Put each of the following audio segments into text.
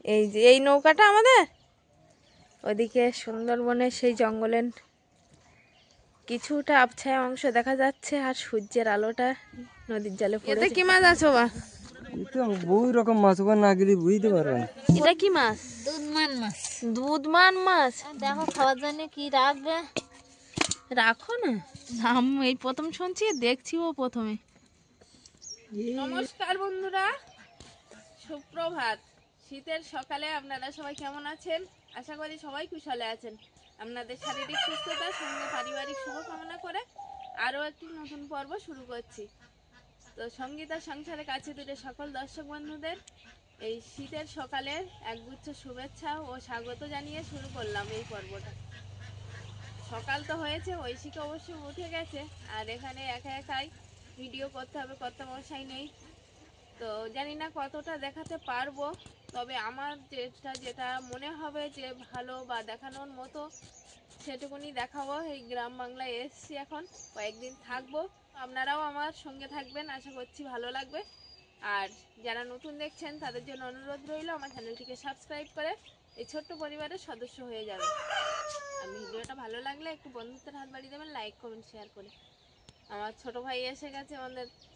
এই যে এই নৌকাটা আমাদের ওদিকে সুন্দরবনের সেই জঙ্গলের কিছুটা আবছায়া অংশ দেখা যাচ্ছে আর সূর্যের আলোটা নদীর জলে পড়ে। এতে কি মাছ আছো বা? এটা বহু রকম মাছ ওখানে না গেলে বুঝতে পারবেন। এটা কি মাছ? দুধমান মাছ। দুধমান মাছ। দেখো খাওয়ার জন্য কি রাখবে, রাখো না। আমি এই প্রথম শুনছি, দেখছিও প্রথমে। নমস্কার বন্ধুরা, সুপ্রভাত। শীতের সকালে আপনারা সবাই কেমন আছেন? আশা করি সবাই কুশলে আছেন। আপনাদের শারীরিক সুস্থতার সঙ্গে পারিবারিক শুভকামনা করে আরও একটি নতুন পর্ব শুরু করছি। তো সঙ্গীতা সংসারের কাছে দূরে সকল দর্শক বন্ধুদের এই শীতের সকালে একগুচ্ছ শুভেচ্ছা ও স্বাগত জানিয়ে শুরু করলাম এই পর্বটা। সকাল তো হয়েছে, ঐশিকা অবশ্য উঠে গেছে, আর এখানে একা একাই ভিডিও করতে হবে, কর্তামশাই নেই। তো জানি না কতটা দেখাতে পারবো, তবে আমার যেটা মনে হবে যে ভালো বা দেখানোর মতো সেটুকুনি দেখাবো। এই গ্রাম বাংলায় এসছি, এখন কয়েকদিন থাকবো, আপনারাও আমার সঙ্গে থাকবেন, আশা করছি ভালো লাগবে। আর যারা নতুন দেখছেন তাদের জন্য অনুরোধ রইল আমার চ্যানেলটিকে সাবস্ক্রাইব করে এই ছোট্ট পরিবারের সদস্য হয়ে যাবে। আর ভিডিওটা ভালো লাগলে একটু বন্ধুত্বের হাত বাড়িয়ে দেবেন, লাইক কমেন্ট শেয়ার করে। আমার ছোট ভাই এসে গেছে,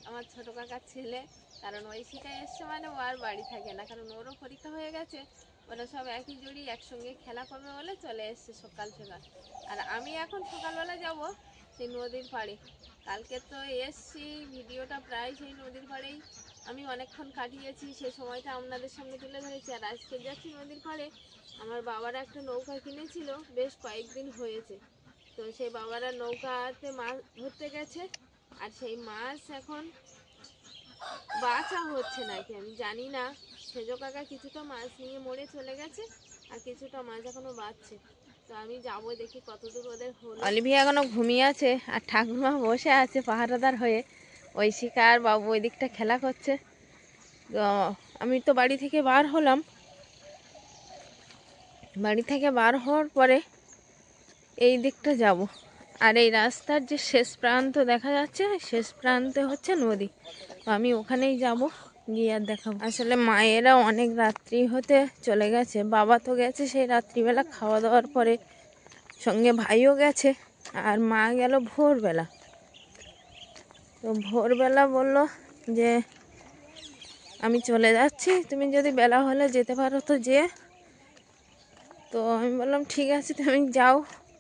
আমার ছোট কাকার ছেলে। কারণ ওই শিখায় এসছে মানে ও আর বাড়ি থাকে না, কারণ ওরও পরীক্ষা হয়ে গেছে। ওরা সব একই জুড়ি একসঙ্গে খেলা করবে বলে চলে এসছে সকাল সকাল। আর আমি এখন সকালবেলা যাব সেই নদীর পাড়ে। কালকে তো এসছি, ভিডিওটা প্রায় সেই নদীর পাড়েই আমি অনেকক্ষণ কাটিয়েছি, সেই সময়টা আপনাদের সামনে তুলে ধরেছি। আর আজকে যাচ্ছি নদীর পাড়ে। আমার বাবারা একটা নৌকা কিনেছিল, বেশ কয়েকদিন হয়েছে। তো সেই বাবারা নৌকাতে মাছ ধরতে গেছে, আর সেই মাছ এখন বাঁচা হচ্ছে নাকি আমি জানি না। সেজো কাকা কিছুটা মাছ নিয়ে মরে চলে গেছে, আর কিছুটা মাছ এখনো বাঁচছে। তো আমি যাবো, দেখি কতদূর ওদের হলো। অলিভিয়া এখনো ঘুমিয়ে আছে, আর ঠাকুরমা বসে আছে পাহারাদার হয়ে। ঐশিকা আর বাবু ওই দিকটা খেলা করছে। তো আমি তো বাড়ি থেকে বার হলাম। বাড়ি থেকে বার হওয়ার পরে এই দিকটা যাব, আর এই রাস্তার যে শেষ প্রান্ত দেখা যাচ্ছে, শেষ প্রান্তে হচ্ছে নদী। আমি ওখানেই যাব, গিয়ে আর দেখাবো। আসলে মায়েরা অনেক রাত্রি হতে চলে গেছে, বাবা তো গেছে সেই রাত্রিবেলা খাওয়া দাওয়ার পরে, সঙ্গে ভাইও গেছে, আর মা গেল ভোরবেলা। তো ভোরবেলা বলল যে আমি চলে যাচ্ছি, তুমি যদি বেলা হলে যেতে পারো তো যে। তো আমি বললাম ঠিক আছে, তুমি যাও।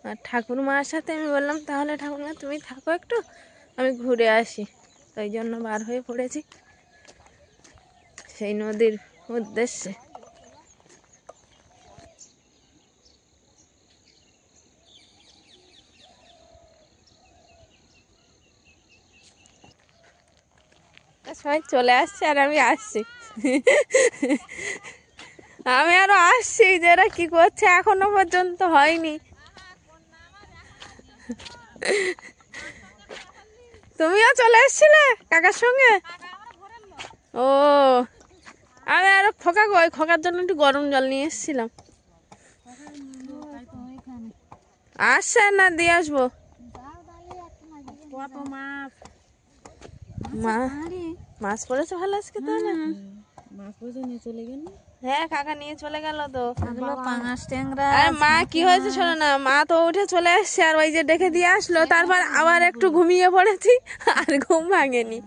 আর ঠাকুরমার সাথে আমি বললাম তাহলে ঠাকুরমা তুমি থাকো একটু, আমি ঘুরে আসি। তো এই জন্য বার হয়ে পড়েছি সেই নদীর উদ্দেশ্যে। সবাই চলে আসছে আর আমি আসছি। আমি আরো আসছি, যে এরা কি করছে এখনো পর্যন্ত হয়নি। তুমিও চলে এসছিলে কাকার সঙ্গে? ও, আমি আরো খোকা, ওই খোকার জন্য একটু গরম জল নিয়ে এসেছিলাম। আসছে না, দিয়ে আসবো। মাছ পড়েছে ভালো আজকে তাহলে। হ্যাঁ, কাকা নিয়ে চলে গেল তো। পাঙাশ ট্যাংরা। আরে মা কি হয়েছে শোনো না, মা তো উঠে চলে এসছে, আর ওই যে ডেকে দিয়ে আসলো, তারপর আবার একটু ঘুমিয়ে পড়েছি, আর ঘুম ভাঙেনি।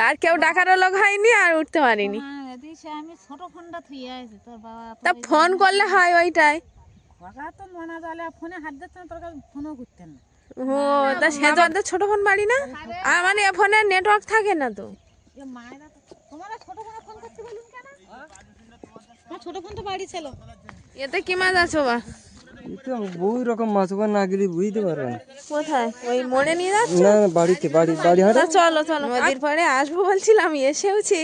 আর কেউ ডাকারও লোক হয়নি, আর উঠতে পারিনি। আমি ছোট ফোনটা থুয়ে আছে তোর বাবা। তা ফোন করলে হয় ওইটাই। তো মনে জালে ফোনে হাত দিচ্ছে না, তোর কাছে ফোনও করতেন না। ও, তা সে তো ছোট ফোন বাড়ি না, আর মানে ফোনে নেটওয়ার্ক থাকে না তো। মায়েরা তোমার ছোট ফোনে ফোন করতে বলুন কেন? ছোট ফোন তো বাড়ি ছিল। এতে কি মাছ আছো বা? এটা বহু রকম মাছ ওখানে না গেলে বুঝতে পারবেন। কোথায়? ওই মোড়ে নিয়ে যাচ্ছ? না, বাড়িতে বাড়ি হারা। চলো চলো, নদীর পরে আসবো বলছিলাম, এসেওছি,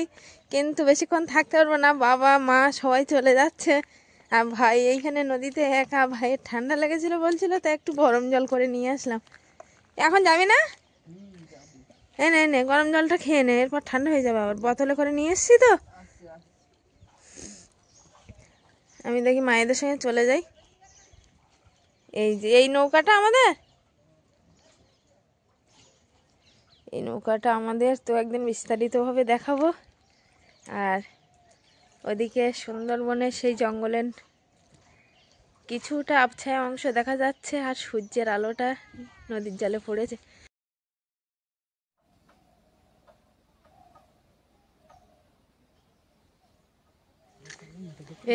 কিন্তু বেশিক্ষণ থাকতে পারবো না। বাবা মা সবাই চলে যাচ্ছে, আর ভাই এইখানে নদীতে একা। ভাইয়ের ঠান্ডা লেগেছিল বলছিল, তো একটু গরম জল করে নিয়ে আসলাম। এখন যাবি না? নে নে, গরম জলটা খেয়ে নে, এরপর ঠান্ডা হয়ে যাবে। আবার বোতলে করে নিয়ে এসছি তো। আমি দেখি মায়েদের সঙ্গে চলে যাই। এই যে এই নৌকাটা আমাদের, এই নৌকাটা আমাদের তো একদিন বিস্তারিতভাবে দেখাবো। আর ওদিকে সুন্দরবনের সেই জঙ্গলের কিছুটা আবছায়া অংশ দেখা যাচ্ছে, আর সূর্যের আলোটা নদীর জলে পড়েছে।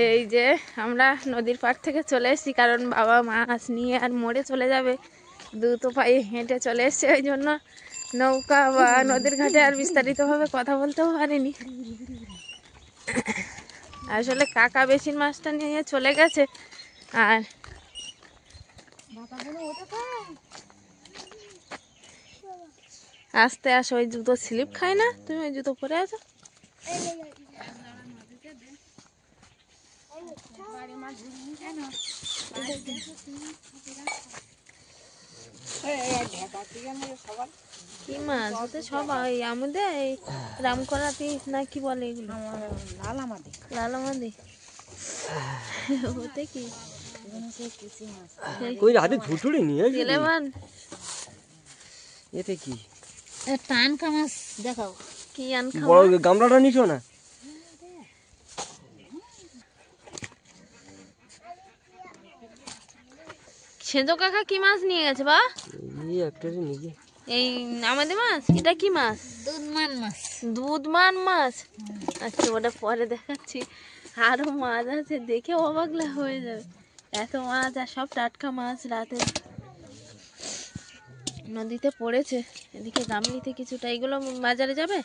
এই যে আমরা নদীর পাড় থেকে চলে এসেছি, কারণ বাবা মাছ নিয়ে আর মোড়ে চলে যাবে, দ্রুত পায়ে হেঁটে চলে এসছে, ওই জন্য নৌকা বা নদীর ঘাটে আর বিস্তারিতভাবে কথা বলতেও পারিনি। আসলে কাকা বেশির মাছটা নিয়ে চলে গেছে। আর আস্তে আসো, ওই জুতো স্লিপ খায় না, তুমি ওই জুতো পরে আছো। কি মাছ ওতে? সবাই আমাদের এই রামকরাতি না কি বলে এগুলো, লালামাদি ওতে কি কই হাতে ঝুটুড়ি নিয়ে গেলেবান এতে কি টানকা মাছ দেখাও। কি আন বড় গামলাটা নিছো না? সেজো কাকা কি মাছ নিয়ে গেছে বা? এই একটারে নিয়ে এই আমাদের মাছ, এটা কি মাছ? দুধমান মাছ। দুধমান মাছ। আচ্ছা ওটা পরে দেখাচ্ছি। আরো মাছ আছে, দেখে অবাকলা হয়ে যাবে, এত মাছ, আর সব টাটকা মাছ রাতে নদীতে পড়েছে। এদিকে গামলিতে কিছুটা, এগুলো বাজারে যাবে।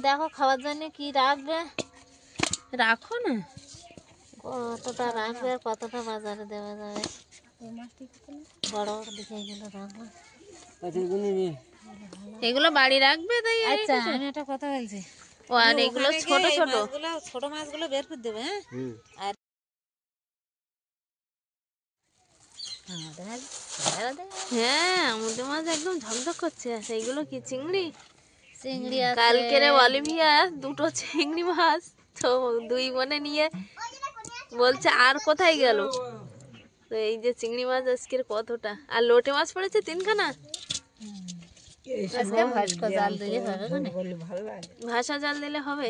দেখো খাওয়ার জন্য কি রাখবে, রাখো না, কতটা রাখবে আর কতটা বাজারে দেওয়া যাবে। বড় বড় দেখে এগুলো রাখবো। আচ্ছা এগুলো নিয়ে এগুলো বাড়ি রাখবে তাই। আচ্ছা আমি একটা কথা বলছি, ও আর এগুলো ছোট ছোট ছোট মাছগুলো বের করে দেবে। হ্যাঁ হ্যাঁ, আমাদের মাছ একদম ঝকঝক করছে। সেইগুলো কি চিংড়ি? চিংড়ি কালকেরে অলিভিয়া দুটো চিংড়ি মাছ তো দুই বোনে নিয়ে বলছে আর কোথায় গেল। তো এই যে চিংড়ি মাছ আজকের কতটা, আর লোটে মাছ পড়েছে 3খানা। ভাষা জাল দিলে হবে?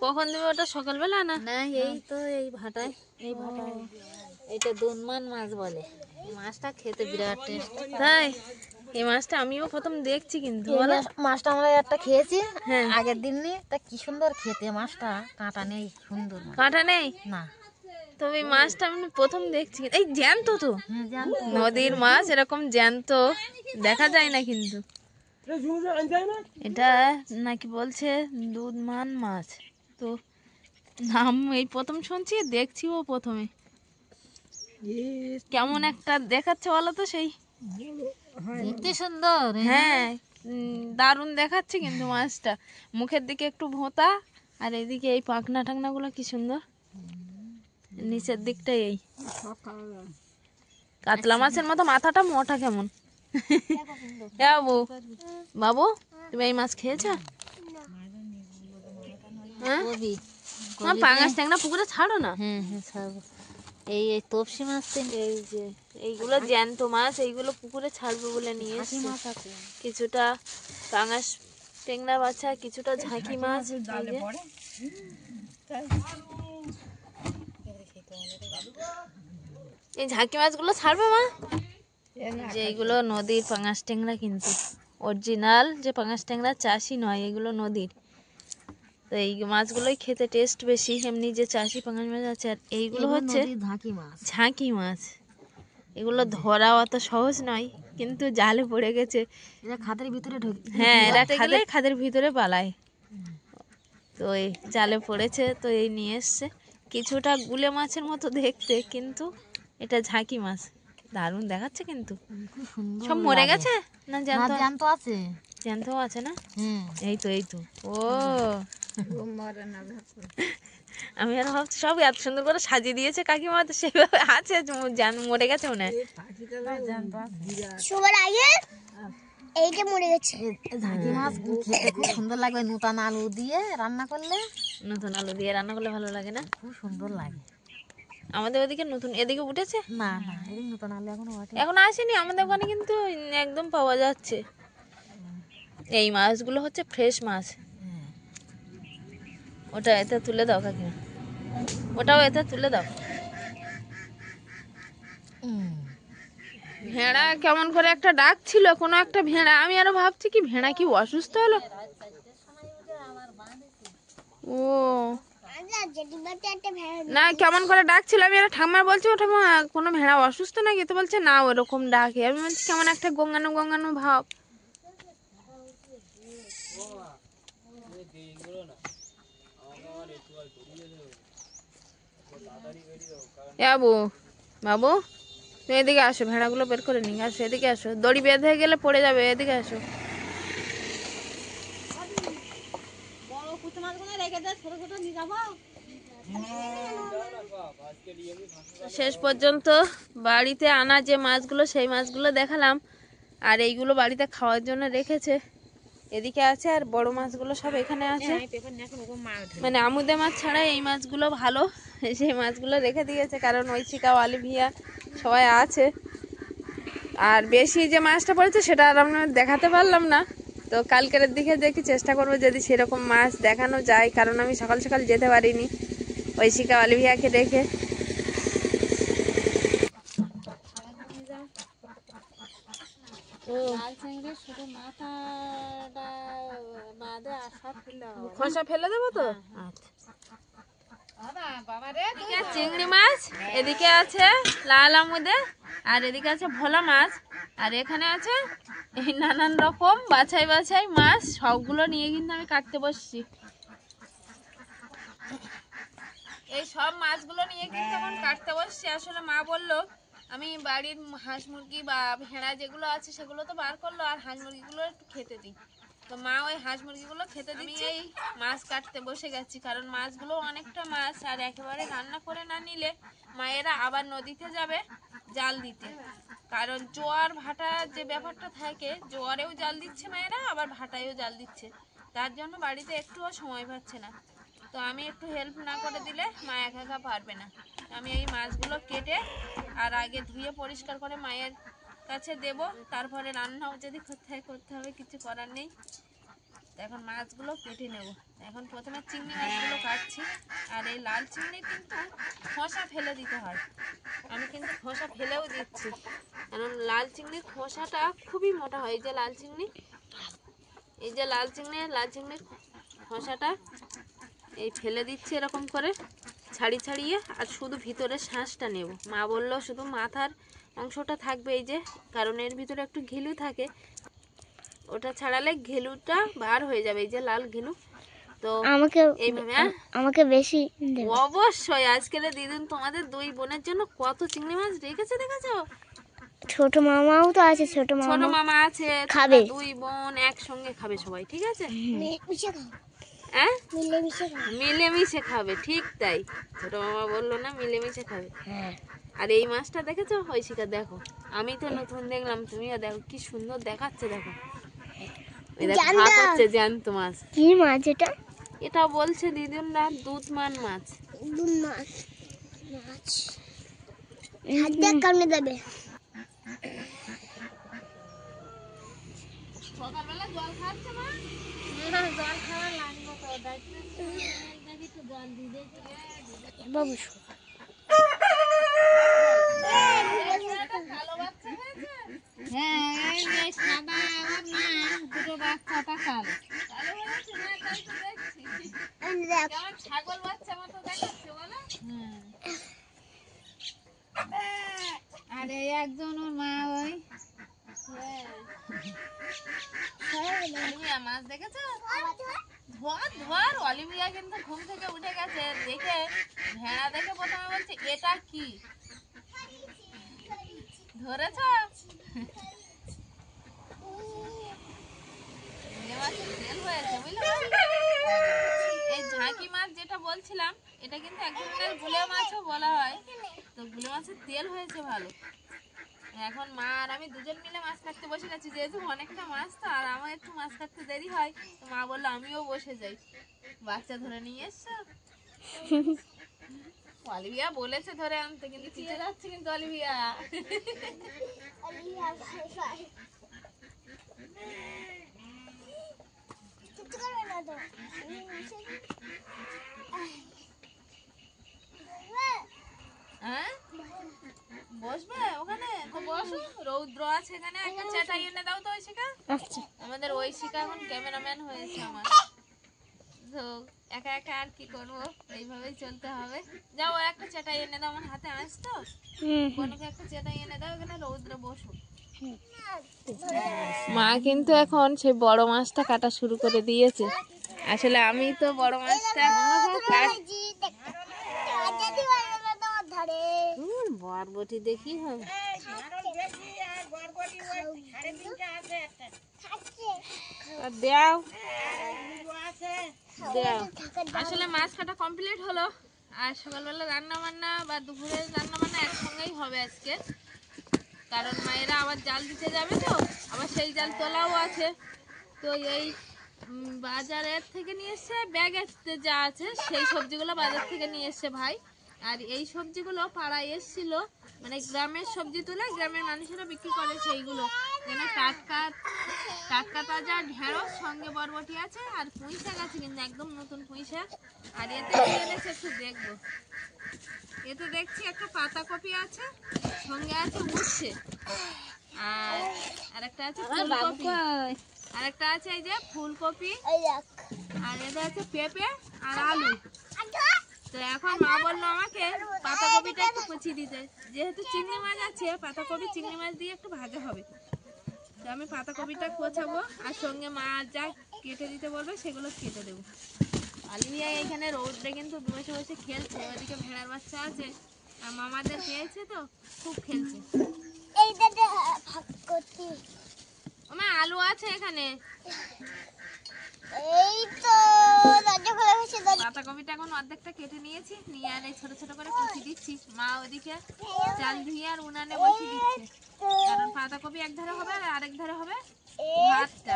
কখন দেবে ওটা? সকালবেলা না? না এই তো এই ভাটায়, এইটা দুধমান মাছ বলে। এই মাছটা খেতে বিরাট টেস্ট। তাই? এই মাছটা আমিও প্রথম দেখছি, কিন্তু বলো। মাছটা আমরা একটা খেয়েছি হ্যাঁ, আগের দিন, তা কি সুন্দর খেতে। মাছটা কাঁটা নেই, সুন্দর মাছ। কাঁটা নেই না তবে এই মাছটা আমি প্রথম দেখছি। এই জ্যান্ত তো, হ্যাঁ জানতো। নদীর মাছ এরকম জ্যান্ত দেখা যায় না কিন্তু। এটা নাকি বলছে দুধমান মাছ, তো নাম এই প্রথম শুনছি, দেখছিও প্রথমে। কেমন একটা দেখাচ্ছে বলো তো, সেই দেখতে সুন্দর। হ্যাঁ দারুণ দেখাচ্ছে কিন্তু মাছটা। মুখের দিকে একটু ভোঁতা, আর এদিকে এই পাখনা টাকনা গুলো কি সুন্দর, নিচের দিকটা এই কাতলা মাছের মতো মাথাটা মোটা কেমন। বাবু বাবু তুমি এই মাছ খেয়েছো? হ্যাঁ, পাঙাশ ট্যাংরা পুকুরে ছাড়ো না। হ্যাঁ হ্যাঁ ছাড়বো। এই এই তপসি মাছ, এই যে এইগুলো জ্যান্ত মাছ, এইগুলো পুকুরে ছাড়বো বলে নিয়ে এসছে। কিছুটা পাঙাশ ট্যাংরা বাছা, কিছুটা ঝাঁকি মাছ। এই ঝাঁকি মাছগুলো ছাড়বে মা? যে এইগুলো নদীর পাঙাশ ট্যাংরা, কিন্তু অরিজিনাল যে পাঙাশ ট্যাংরা চাষি নয়, এগুলো নদীর। তো এই মাছগুলোই খেতে টেস্ট বেশি, এমনি যে চাষি পাঙাশ মাছ আছে। আর এইগুলো হচ্ছে ঝাঁকি মাছ। ঝাঁকি মাছ। এগুলো ধরা অত সহজ নয়, কিন্তু জালে পড়ে গেছে। এরা খাদের ভিতরে ঢুকে। হ্যাঁ, এরা খাদের ভিতরে পালায়। তো এই জালে পড়েছে, তো এই নিয়ে এসছে। কিছুটা গুলে মাছের মতো দেখতে, কিন্তু এটা ঝাঁকি মাছ। দারুণ দেখাচ্ছে কিন্তু। সব মরে গেছে না জ্যান্ত আছে? জ্যান্তও আছে না? হ্যাঁ এই তো ও আমি আর ভাবছি সব এত সুন্দর করে সাজিয়ে দিয়েছে কাকিমা, তো সেভাবে আছে, মরে গেছে মনে হয়। সবার আগে এইটা মরে গেছে। ঝাঁকি মাছ খেতে খুব সুন্দর লাগবে, নতুন আলু দিয়ে রান্না করলে। নতুন আলু দিয়ে রান্না করলে ভালো লাগে না? খুব সুন্দর লাগে। আমাদের ওদিকে নতুন, এদিকে উঠেছে না না এই নতুন আলু এখন আসেনি আমাদের ওখানে, কিন্তু একদম পাওয়া যাচ্ছে। এই মাছগুলো হচ্ছে ফ্রেশ মাছ। ওটা এতে তুলে দাও কাকিমা। ওটাও এতে তুলে দাও। ভেড়া কেমন করে একটা ডাক ছিল, কোনো একটা ভেড়া। আমি আরো ভাবছি কি ভেড়া কি অসুস্থ হলো। ও না, কেমন করে ডাকছিল, আমি আর ঠাম্মা বলছি ও ঠাম্মা কোনো ভেড়া অসুস্থ নাকি, তো বলছে না ওরকম ডাকে। আমি বলছি কেমন একটা গঙ্গানো গঙ্গানো ভাব। বাবু বাবু তুমি এদিকে আসো, ভেড়াগুলো বের করে নিয়ে আসো, এদিকে আসো, দড়ি বেঁধে গেলে পড়ে যাবে, এদিকে আসো। শেষ পর্যন্ত বাড়িতে আনা যে মাছগুলো সেই মাছগুলো দেখালাম, আর এইগুলো বাড়িতে খাওয়ার জন্য রেখেছে এদিকে আছে, আর বড় মাছগুলো সব এখানে আছে। মানে আমুদে মাছ ছাড়া এই মাছগুলো ভালো, সেই মাছগুলো রেখে দিয়েছে, কারণ ঐশিকা অলিভিয়া সবাই আছে। আর বেশি যে মাছটা পড়েছে সেটা আর আমরা দেখাতে পারলাম না, তো কালকের দিকে দেখি চেষ্টা করবো যদি সেরকম মাছ দেখানো যায়, কারণ আমি সকাল সকাল যেতে পারিনি ঐশিকা অলিভিয়াকে দেখে। খোসা ফেলে দেবো তো। চিংড়ি মাছ এদিকে আছে, লাল আমুদে, আর এদিকে আছে ভোলা মাছ, আর এখানে আছে এই নানান রকম বাছাই বাছাই মাছ। সবগুলো নিয়ে কিন্তু আমি কাটতে বসছি। এই সব মাছগুলো নিয়ে কিন্তু এখন কাটতে বসছি। আসলে মা বললো আমি বাড়ির হাঁস মুরগি বা ভেড়া যেগুলো আছে সেগুলো তো বার করলো, আর হাঁস মুরগিগুলো একটু খেতে দিই। তো মা ওই হাঁস মুরগিগুলো খেতে দিচ্ছে, এই মাছ কাটতে বসে গেছি, কারণ মাছগুলো অনেকটা মাছ, আর একেবারে রান্না করে না নিলে মায়েরা আবার নদীতে যাবে জাল দিতে, কারণ জোয়ার ভাটা যে ব্যাপারটা থাকে, জোয়ারেও জাল দিচ্ছে মায়েরা, আবার ভাটায়ও জাল দিচ্ছে, তার জন্য বাড়িতে একটুও সময় পাচ্ছে না। তো আমি একটু হেল্প না করে দিলে মা একা একা পারবে না। আমি এই মাছগুলো কেটে আর আগে ধুয়ে পরিষ্কার করে মায়ের কাছে দেব, তারপরে রান্নাও যদি করতে হবে, কিছু করার নেই। এখন মাছগুলো কেটে নেব। এখন প্রথমে চিংড়ি মাছগুলো কাটছি, আর এই লাল চিংড়ি কিন্তু খোসা ফেলে দিতে হয়, আমি কিন্তু খোসা ফেলেও দিচ্ছি, কারণ লাল চিংড়ির খোসাটা খুবই মোটা হয়। এই যে লাল চিংড়ি, এই যে লাল চিংড়ির খোসাটা এই ফেলে দিচ্ছি এরকম করে ছাড়িয়ে, আর শুধু ভিতরে শ্বাসটা নেব। মা বললো শুধু মাথার অংশটা থাকবে, এই যে, কারণ এর ভিতরে একটু ঘিলু থাকে, ওটা ছাড়ালে ঘিলুটা বার হয়ে যাবে, এই যে লাল ঘিলু। তো এইভাবে আমাকে বেশি অবশ্যই আজকের দিদিন তোমাদের দুই বোনের জন্য কত চিংড়ি মাছ রেখেছে দেখেছো। ছোট মামাও তো আছে, ছোট মামা আছে, খাবে, দুই বোন একসঙ্গে খাবে সবাই, ঠিক আছে? হ্যাঁ, মিলেমিশে খাবে, ঠিক তাই। ছোট মামা বললো না মিলেমিশে খাবে। আর এই মাছটা দেখেছো ঐশিকা? দেখো, আমি তো নতুন দেখলাম, তুমিও দেখো কি সুন্দর দেখাচ্ছে। দেখো জ্যান্ত মাছ। কি মাছ এটা? এটা বলছে দিদিরা দুধমান মাছ। কামড়ে দেবে। সকালবেলা জল খাচ্ছে মা? জল খাওয়া লাগবে তো, দেখি তো জল দিয়ে বাবু কালো বাচ্চা হয়েছে। হ্যাঁ, এই সাদা আবার না, দুটো বাচ্চাটা কালো। কালো হয়েছে না, তাই তো দেখছি। কেমন ছাগল বাচ্চা মতো দেখাচ্ছে বলো। আর এই একজন ওর মা, ওই অলিভিয়া মাছ দেখেছো? ধর অলিভিয়া কিন্তু ঘুম থেকে উঠে গেছে, দেখে ভেড়া দেখে প্রথমে বলছে এটা কি, ধরেছ? তেল হয়েছে বুঝলে। এই ঝাঁকি মাছ যেটা বলছিলাম, এটা কিন্তু এক ধরনের গুলে মাছও বলা হয়। তো গুলে মাছের তেল হয়েছে ভালো। এখন মা আর আমি দুজন মিলে মাছ কাটতে বসে গেছি, যেহেতু অনেকটা মাছ তো, আর আমার একটু মাছ কাটতে দেরি হয়, তো মা বললো আমিও বসে যাই। বাচ্চা ধরে নিয়ে এসছো? অলিভিয়া বলেছে ধরে আনতে, কিন্তু চিড়ে যাচ্ছে কিন্তু অলিভিয়া। বসবে ওখানে? তো বসো, রৌদ্র আছে এখানে। একটা চেটাই এনে দাও তো ঐশিকা। আচ্ছা আমাদের ঐশিকা এখন ক্যামেরাম্যান হয়েছে আমার। তো একা একা আর কি করবো, এইভাবেই চলতে হবে। যাও একটা চেটাই এনে দাও, আমার হাতে আস তো। বোনকে একটা চেটাই এনে দাও, এখানে রৌদ্রে বসো। মা কিন্তু এখন সেই বড় মাছটা কাটা শুরু করে দিয়েছে। আসলে আমি তো বড় মাছটা বরবটি দেখি হবে। দাও দাও। আসলে মাছ কাটা কমপ্লিট হলো, আর সকালবেলা রান্না বান্না বা দুপুরের রান্না বান্না একসঙ্গেই হবে আজকে। কারণ মায়েরা আবার জাল দিতে যাবে, তো আবার সেই জাল তোলাও আছে। তো এই বাজারের থেকে নিয়ে এসছে, ব্যাগে যা আছে সেই সবজিগুলো বাজার থেকে নিয়ে এসছে ভাই। আর এই সবজিগুলো পাড়ায় এসছিল, মানে গ্রামের সবজি তুলে গ্রামের মানুষেরা বিক্রি করে সেইগুলো। যেন টাটকা টাটকা তাজা ঢেঁড়স, সঙ্গে বরবটি আছে, আর পুঁই শাক আছে, কিন্তু একদম নতুন পুঁই শাক। আর এতে কি এনেছে একটু দেখবো। এতে দেখছি একটা পাতাকপি আছে, সঙ্গে আছে উচ্ছে, আর আরেকটা আছে ফুলকপি, আরেকটা আছে এই যে ফুলকপি, আর এটা আছে পেঁপে আর আলু। তো এখন মা বললো আমাকে পাতাকপিটা একটু কুচিয়ে দিতে, যেহেতু চিংড়ি মাছ আছে, পাতাকপি চিংড়ি মাছ দিয়ে একটু ভাজা হবে। তো আমি পাতাকপিটা কোচাবো, আর সঙ্গে মা যা কেটে দিতে বলবে সেগুলো কেটে দেবো। আলিমিয়া এখানে রোদে কিন্তু বসে বসে খেলছে, ওদিকে ভেড়ার বাচ্চা আছে, আর মামাদের পেয়েছে তো খুব খেলছে। মা আলু আছে এখানে, পাতাকপিটা এখন অর্ধেকটা কেটে নিয়েছি, নিয়ে আর এই ছোট ছোট করে কুচি দিচ্ছি। মা ওদিকে চাল ধুয়ে আর উনানে বসিয়ে দিচ্ছে, কারণ পাতাকপি এক ধারে হবে আর আরেক ধারে হবে ভাতটা।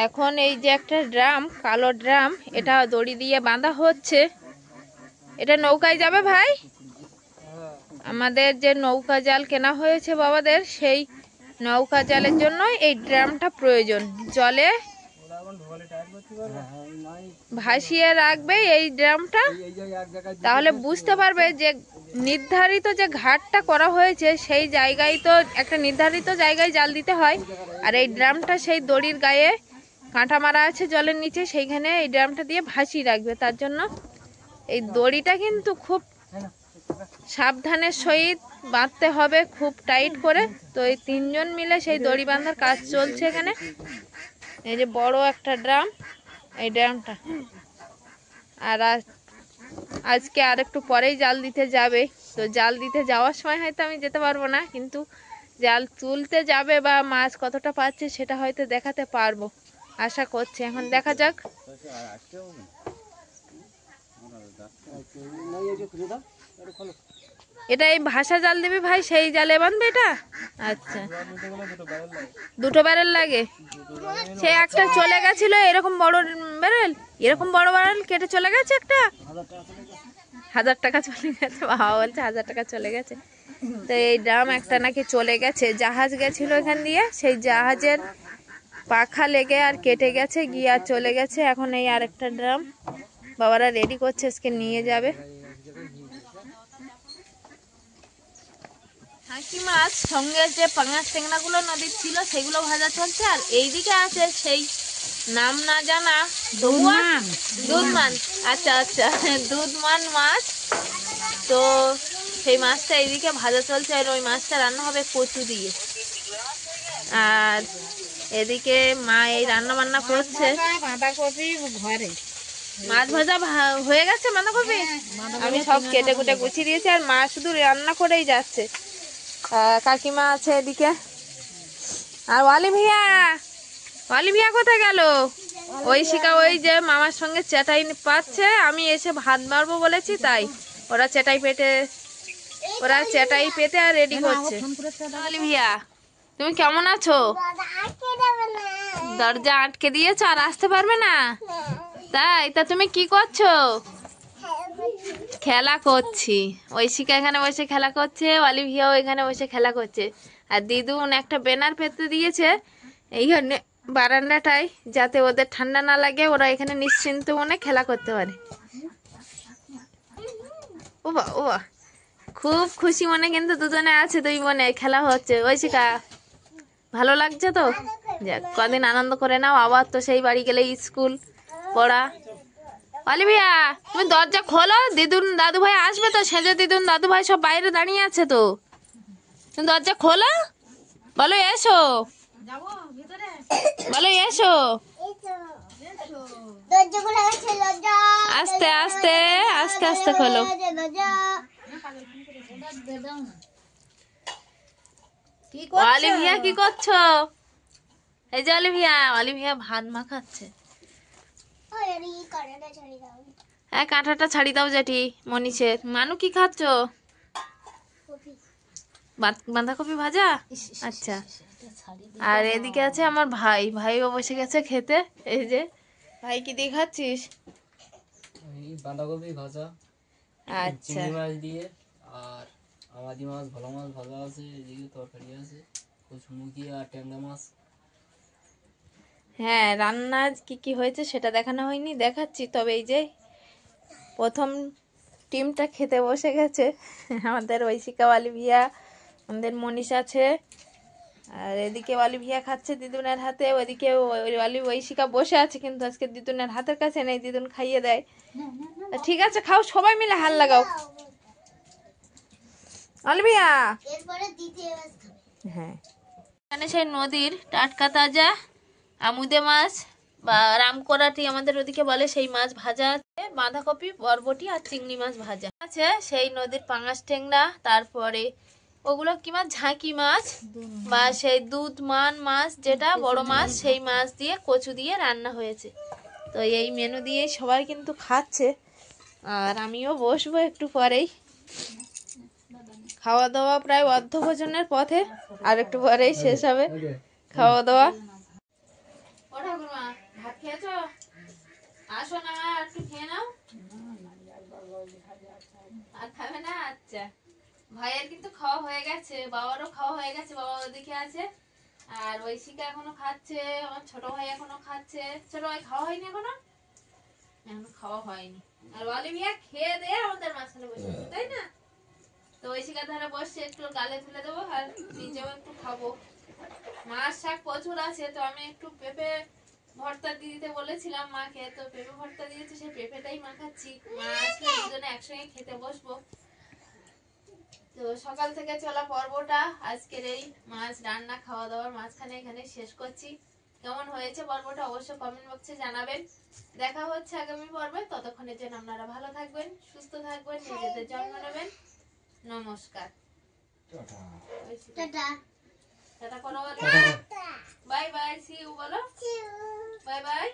এখন এই যে একটা ড্রাম, কালো ড্রাম, এটা দড়ি দিয়ে বাঁধা হচ্ছে। এটা নৌকায় যাবে ভাই। আমাদের যে নৌকা জাল কেনা হয়েছে বাবাদের, সেই নৌকা জালের জন্য এই ড্রামটা প্রয়োজন। জলে ভাসিয়ে রাখবে এই ড্রামটা, তাহলে বুঝতে পারবে যে নির্ধারিত যে ঘাটটা করা হয়েছে সেই জায়গায় তো একটা নির্ধারিত জায়গায় জাল দিতে হয়। আর এই ড্রামটা সেই দড়ির গায়ে কাঁটা মারা আছে জলের নিচে, সেইখানে এই ড্রামটা দিয়ে ভাসিয়ে রাখবে। তার জন্য এই দড়িটা কিন্তু খুব সাবধানের সহিত বাঁধতে হবে, খুব টাইট করে। তো এই তিনজন মিলে সেই দড়ি বাঁধার কাজ চলছে এখানে। এই যে বড় একটা ড্রাম, এই ড্রামটা। আর আজকে আর একটু পরেই জাল দিতে যাবে। তো জাল দিতে যাওয়ার সময় হয়তো আমি যেতে পারবো না, কিন্তু জাল তুলতে যাবে বা মাছ কতটা পাচ্ছে সেটা হয়তো দেখাতে পারবো, আশা করছি। এখন দেখা যাক। এটা এই ভাষা জাল দিবি ভাই, সেই জালে বাঁধবে এটা? আচ্ছা, দুটো ব্যারেল লাগে। সে একটা চলে গেছিল এরকম বড় ব্যারেল, এরকম বড় ব্যারেল কেটে চলে গেছে একটা। 1000 টাকা চলে গেছে, বাবা বলছে 1000 টাকা চলে গেছে। তো এই ড্রাম একটা নাকি চলে গেছে, জাহাজ গেছিল এখান দিয়ে, সেই জাহাজের পাখা লেগে আর কেটে গেছে, গিয়ে আর চলে গেছে। এখন এই আরেকটা ড্রাম বাবারা রেডি করছে, আজকে নিয়ে যাবে। হাঁকি মাছ সঙ্গে যে পাঙাশ টেংরাগুলো নদীর ছিল সেগুলো ভাজা চলছে। আর এইদিকে আছে সেই নাম না জানা দুধমান, আচ্ছা আচ্ছা, দুধমান মাছ। তো সেই মাছটা এইদিকে ভাজা চলছে, আর ওই মাছটা রান্না হবে কচু দিয়ে। আর এদিকে মা এই রান্না বান্না করছে। বাঁধাকপি ঘরে, মাছ ভাজা হয়ে গেছে, বাঁধাকপি আমি সব কেটে কুটে গুছিয়ে দিয়েছি, আর মা শুধু রান্না করেই যাচ্ছে। কাকিমা আছে এদিকে। আর ওয়ালি ভাইয়া কোথায় গেল? ঐশিকা ওই যে মামার সঙ্গে চেটাই পাচ্ছে, আমি এসে ভাত বাড়বো বলেছি, তাই ওরা চেটাই পেতে আর রেডি করছে। ওয়ালি ভাইয়া, তুমি কেমন আছো? দরজা আটকে দিয়েছো আর আসতে পারবে না? তাই? তা তুমি কি করছো? খেলা করছি। ঐশিকা এখানে বসে খেলা করছে, অলিভিয়াও এখানে বসে খেলা করছে। আর দিদুন একটা ব্যানার পেতে দিয়েছে এইখানে বারান্দাটায়, যাতে ওদের ঠান্ডা না লাগে, ওরা এখানে নিশ্চিন্ত মনে খেলা করতে পারে। ওবা ওবা, খুব খুশি মনে কিন্তু দুজনে আছে, দুই বোনে খেলা হচ্ছে। ঐশিকা ভালো লাগছে তো? যাক, কদিন আনন্দ করে নাও, আবার তো সেই বাড়ি গেলে স্কুল পড়া। অলিভিয়া তুমি দরজা খোলো, দিদুন দাদু ভাই আসবে তো, সেজে দিদুন দাদু ভাই সব বাইরে দাঁড়িয়ে আছে তো, তুমি দরজা খোলো, বলো এসো, বলো এসো। আস্তে আস্তে আস্তে আস্তে খোলো। অলিভিয়া কি করছো? এই যে অলিভিয়া, অলিভিয়া ভাত মাখাচ্ছে। হ্যাঁ, কাঁটাটা ছাড়ি দাও জেঠি মনীষের। মানু কি খাচ্ছ? বাঁধাকপি ভাজা। আচ্ছা, আর এদিকে আছে আমার ভাই, ভাইও বসে গেছে খেতে। এই যে ভাই, কি দিয়ে খাচ্ছিস? এই বাঁধাকপি ভাজা আচ্ছা, চিংড়ি মাছ দিয়ে, আর আমাদি মাছ, ভালো মাছ ভাজা আছে, এদিকে তরকারি আছে কচুমুখি আর ট্যাংরা মাছ। হ্যাঁ, রান্না কি কি হয়েছে সেটা দেখানো হয়নি, দেখাচ্ছি। তবে এই যে প্রথম টিমটা খেতে বসে গেছে, আমাদের ঐশিকা, অলিভিয়া, আমাদের মনীষ আছে, আর এদিকে অলিভিয়া খাচ্ছে দিদুনের হাতে, ওইদিকে ঐশিকা বসে আছে, কিন্তু আজকে দিদুনের হাতের কাছে নেই, দিদুন খাইয়ে দেয়। তা ঠিক আছে, খাও, সবাই মিলে হাল লাগাও। অলিভিয়া, হ্যাঁ, এখানে সেই নদীর টাটকা তাজা আমুদে মাছ বা রামকরাটি আমাদের ওদিকে বলে, সেই মাছ ভাজা আছে, বাঁধাকপি, বরবটি আর চিংড়ি মাছ ভাজা আছে, সেই নদীর পাঙাশ টেংরা, তারপরে ওগুলো কি মাছ, ঝাঁকি মাছ বা সেই দুধ মান মাছ, যেটা বড় মাছ, সেই মাছ দিয়ে কচু দিয়ে রান্না হয়েছে। তো এই মেনু দিয়ে সবাই কিন্তু খাচ্ছে, আর আমিও বসবো একটু পরেই। খাওয়া দাওয়া প্রায় অর্ধভোজনের পথে, আর একটু পরেই শেষ হবে খাওয়া দাওয়া। ভাত খেয়েছো? আসো না, একটু খেয়ে নাও। আর খাবে না? আচ্ছা, ভাইয়ের কিন্তু খাওয়া হয়ে গেছে, বাবারও খাওয়া হয়ে গেছে, বাবা ওদিকে আছে, আর ঐশিকা এখনো খাচ্ছে, আমার ছোট ভাই এখনো খাচ্ছে। ছোট ভাই খাওয়া হয়নি এখনো? এখনো খাওয়া হয়নি। আর অলিভিয়া খেয়ে দিয়ে আমাদের মাঝখানে বসে আছে, তাই না? তো ঐশিকার ধারে বসে একটু গালে তুলে দেবো, আর নিজেও একটু খাবো। মাছ শাক প্রচুর আছে, তো আমি একটু পেঁপে ভর্তা দিয়ে দিতে বলেছিলাম মাকে, তো পেঁপে ভর্তা দিয়েছে, সেই পেঁপেটাই মাখাচ্ছি। মা আসলে দুজনে একসঙ্গে খেতে বসবো। তো সকাল থেকে চলা পর্বটা আজকের এই মাছ রান্না খাওয়া দাওয়ার মাঝখানে এখানে শেষ করছি। কেমন হয়েছে পর্বটা অবশ্যই কমেন্ট বক্সে জানাবেন। দেখা হচ্ছে আগামী পর্বে, ততক্ষণের জন্য আপনারা ভালো থাকবেন, সুস্থ থাকবেন, নিজেদের যত্ন নেবেন। নমস্কার, টাটা করো, বাই বাই, সি ইউ বলো, বাই বাই।